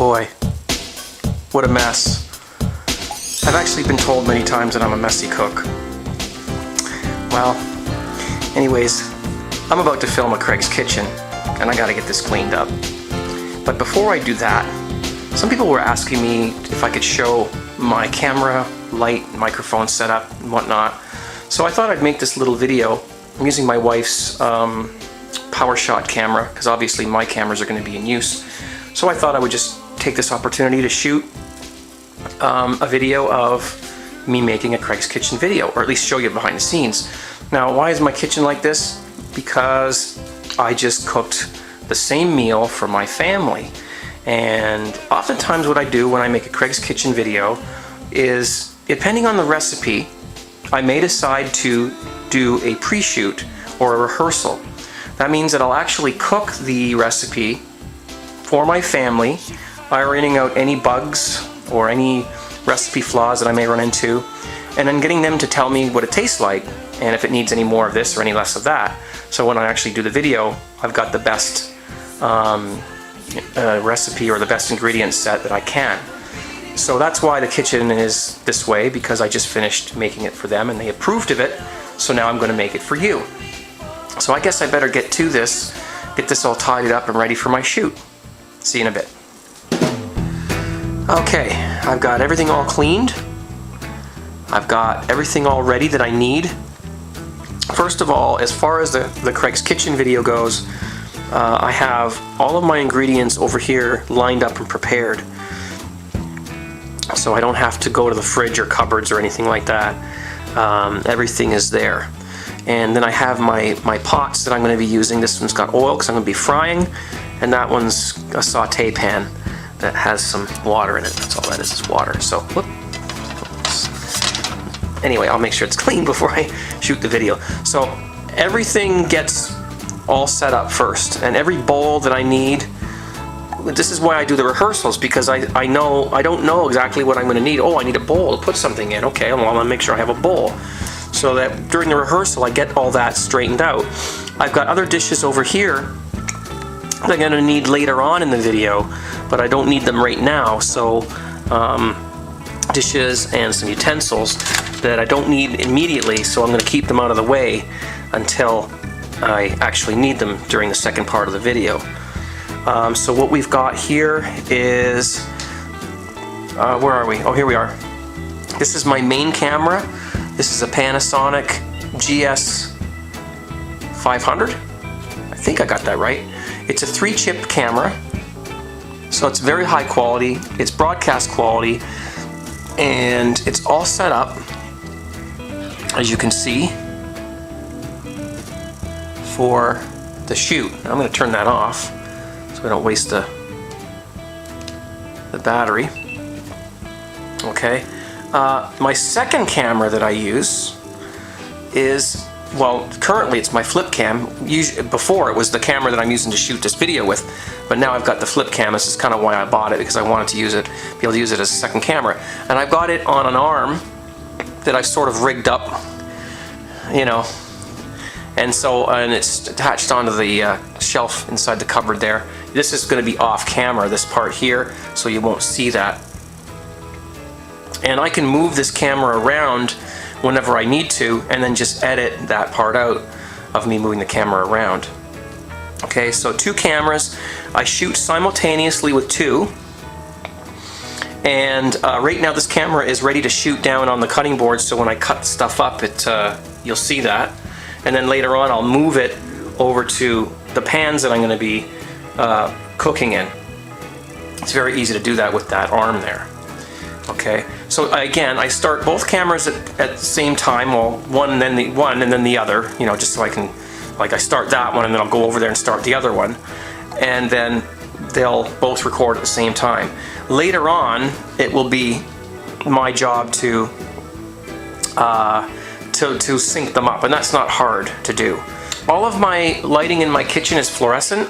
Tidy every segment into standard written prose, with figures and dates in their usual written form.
boy, what a mess. I've actually been told many times that I'm a messy cook. Well, anyways, I'm about to film a Craig's Kitchen, and I gotta get this cleaned up. But before I do that, some people were asking me if I could show my camera, light, microphone setup, and whatnot. So I thought I'd make this little video. I'm using my wife's PowerShot camera, because obviously my cameras are going to be in use. So I thought I would just take this opportunity to shoot a video of me making a Craig's Kitchen video, or at least show you behind the scenes. Now, why is my kitchen like this? Because I just cooked the same meal for my family. And oftentimes what I do when I make a Craig's Kitchen video is, depending on the recipe, I may decide to do a pre-shoot or a rehearsal. That means that I'll actually cook the recipe for my family, ironing out any bugs or any recipe flaws that I may run into, and then getting them to tell me what it tastes like and if it needs any more of this or any less of that. So when I actually do the video, I've got the best recipe or the best ingredient set that I can. So that's why the kitchen is this way, because I just finished making it for them and they approved of it, so now I'm going to make it for you. So I guess I better get to this, get this all tidied up and ready for my shoot. See you in a bit. Okay, I've got everything all cleaned. I've got everything all ready that I need. First of all, as far as the Craig's Kitchen video goes, I have all of my ingredients over here lined up and prepared. So I don't have to go to the fridge or cupboards or anything like that. Everything is there. And then I have my pots that I'm going to be using. This one's got oil because I'm going to be frying, and that one's a saute pan that has some water in it. That's all that is water. So, whoop. Anyway, I'll make sure it's clean before I shoot the video. So everything gets all set up first, and every bowl that I need. This is why I do the rehearsals, because I don't know exactly what I'm going to need. Oh, I need a bowl to put something in. Okay, well, I'm going to make sure I have a bowl, so that during the rehearsal I get all that straightened out. I've got other dishes over here that I'm going to need later on in the video, but I don't need them right now. So dishes and some utensils that I don't need immediately, so I'm going to keep them out of the way until I actually need them during the second part of the video. So what we've got here is, where are we? Oh, here we are. This is my main camera. This is a Panasonic GS-500. I think I got that right. It's a 3-chip camera, so it's very high quality. It's broadcast quality, and it's all set up, as you can see, for the shoot. I'm going to turn that off so we don't waste the battery. Okay. My second camera that I use is, well, currently it's my flip cam. Before it was the camera that I'm using to shoot this video with, but now I've got the flip cam. This is kind of why I bought it, because I wanted to use it, be able to use it as a second camera. And I've got it on an arm that I've sort of rigged up, you know, and it's attached onto the shelf inside the cupboard there. This is going to be off camera, this part here, so you won't see that. And I can move this camera around whenever I need to, and then just edit that part out of me moving the camera around. Okay, so 2 cameras. I shoot simultaneously with 2. And right now this camera is ready to shoot down on the cutting board, so when I cut stuff up, you'll see that. And then later on I'll move it over to the pans that I'm going to be cooking in. It's very easy to do that with that arm there. Okay, so again, I start both cameras at the same time, well, one and then the other, you know, just so I can, like, I start that one and then I'll go over there and start the other one, and then they'll both record at the same time. Later on, it will be my job to sync them up, and that's not hard to do. All of my lighting in my kitchen is fluorescent,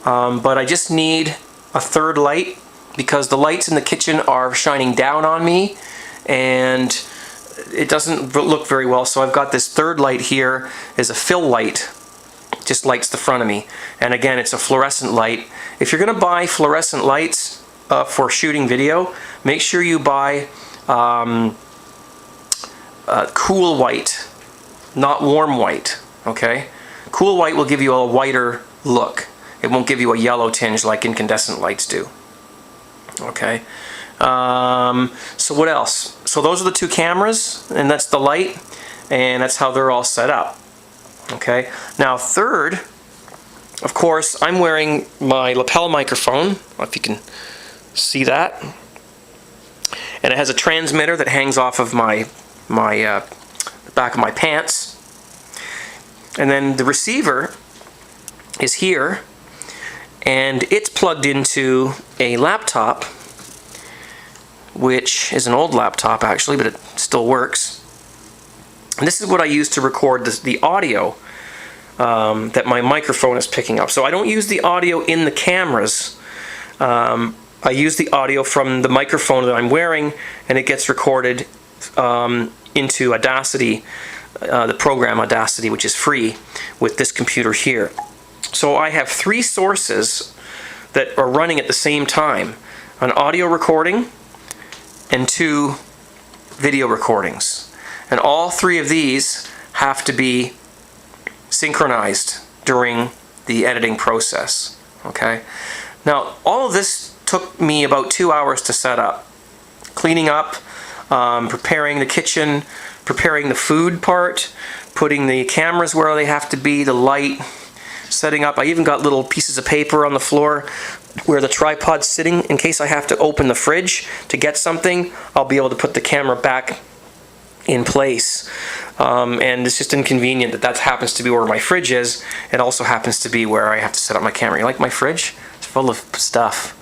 but I just need a third light, because the lights in the kitchen are shining down on me and it doesn't look very well. So I've got this third light here is a fill light, just lights the front of me, and again, it's a fluorescent light. If you're gonna buy fluorescent lights, for shooting video, make sure you buy cool white, not warm white, okay? Cool white will give you a whiter look. It won't give you a yellow tinge like incandescent lights do, okay? So what else? So those are the two cameras, and that's the light, and that's how they're all set up, okay? Now third, of course, I'm wearing my lapel microphone, I don't know if you can see that, and it has a transmitter that hangs off of the back of my pants, and then the receiver is here, and it's plugged into a laptop, which is an old laptop actually, but it still works. And this is what I use to record the audio that my microphone is picking up. So I don't use the audio in the cameras. I use the audio from the microphone that I'm wearing, and it gets recorded into Audacity, the program Audacity, which is free, with this computer here. So I have three sources that are running at the same time: an audio recording and two video recordings. And all three of these have to be synchronized during the editing process, okay? Now, all of this took me about 2 hours to set up. Cleaning up, preparing the kitchen, preparing the food part, putting the cameras where they have to be, the light, setting up. I even got little pieces of paper on the floor where the tripod's sitting. In case I have to open the fridge to get something, I'll be able to put the camera back in place. And it's just inconvenient that that happens to be where my fridge is. It also happens to be where I have to set up my camera. You like my fridge? It's full of stuff.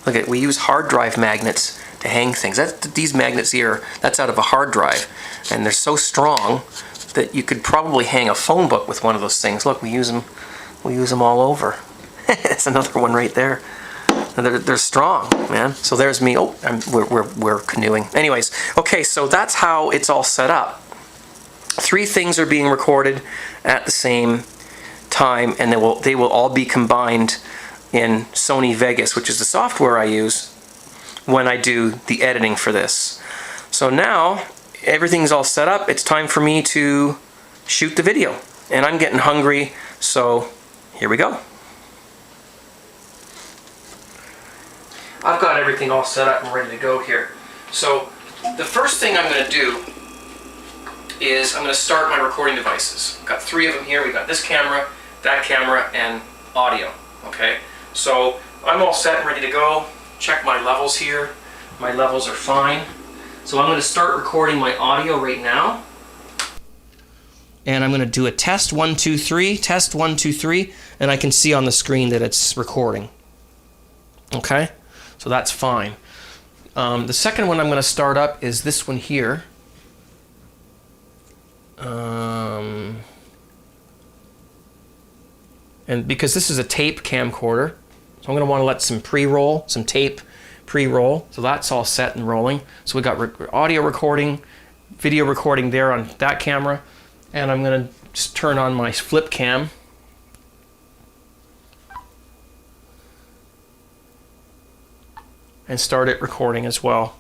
Look at, we use hard drive magnets to hang things. These magnets here, that's out of a hard drive, and they're so strong that you could probably hang a phone book with one of those things. Look, we use them all over. That's another one right there. They're strong, man. So there's me. Oh, we're canoeing. Anyways, okay, so that's how it's all set up. Three things are being recorded at the same time, and they will all be combined in Sony Vegas, which is the software I use when I do the editing for this. So now everything's all set up. It's time for me to shoot the video, and I'm getting hungry, so here we go. I've got everything all set up and ready to go here. So the first thing I'm going to do is I'm going to start my recording devices. I've got three of them here. We've got this camera, that camera, and audio. Okay, so I'm all set and ready to go. Check my levels here. My levels are fine. So I'm going to start recording my audio right now. And I'm going to do a test 1 2 3, test 1 2 3, and I can see on the screen that it's recording. Okay, so that's fine. The second one I'm going to start up is this one here. And because this is a tape camcorder, so I'm going to want to let some pre-roll, some tape pre-roll. So that's all set and rolling. So we got audio recording, video recording there on that camera, and I'm going to just turn on my flip cam. And start it recording as well.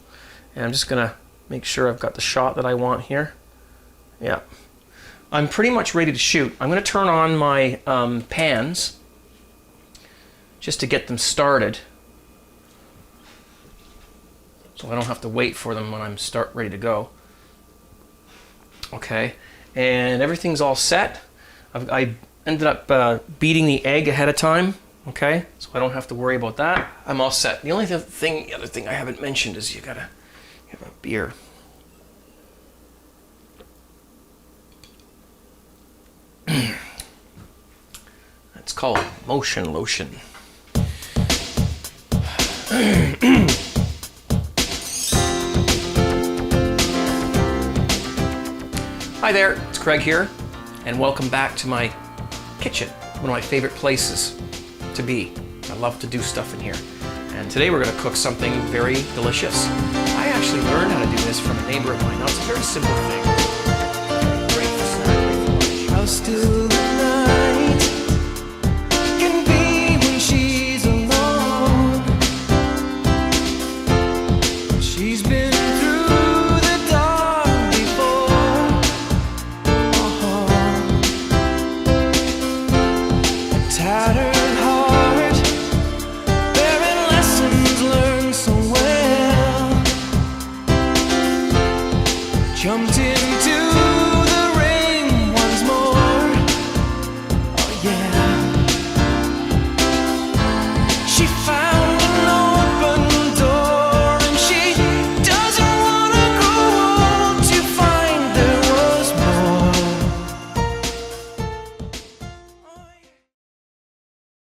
And I'm just going to make sure I've got the shot that I want here. Yeah. I'm pretty much ready to shoot. I'm going to turn on my pans just to get them started, so I don't have to wait for them when I'm ready to go. Okay, and everything's all set. I ended up beating the egg ahead of time. Okay, so I don't have to worry about that. I'm all set. The other thing I haven't mentioned is you have a beer. It's called motion lotion. Hi there, it's Craig here, and welcome back to my kitchen, one of my favorite places to be. I love to do stuff in here. And today we're going to cook something very delicious. I actually learned how to do this from a neighbor of mine. Now it's a very simple thing. Great for snack, great for lunch. How still the night can be when she's alone. tattered heart, bearing lessons learned so well. Jumped into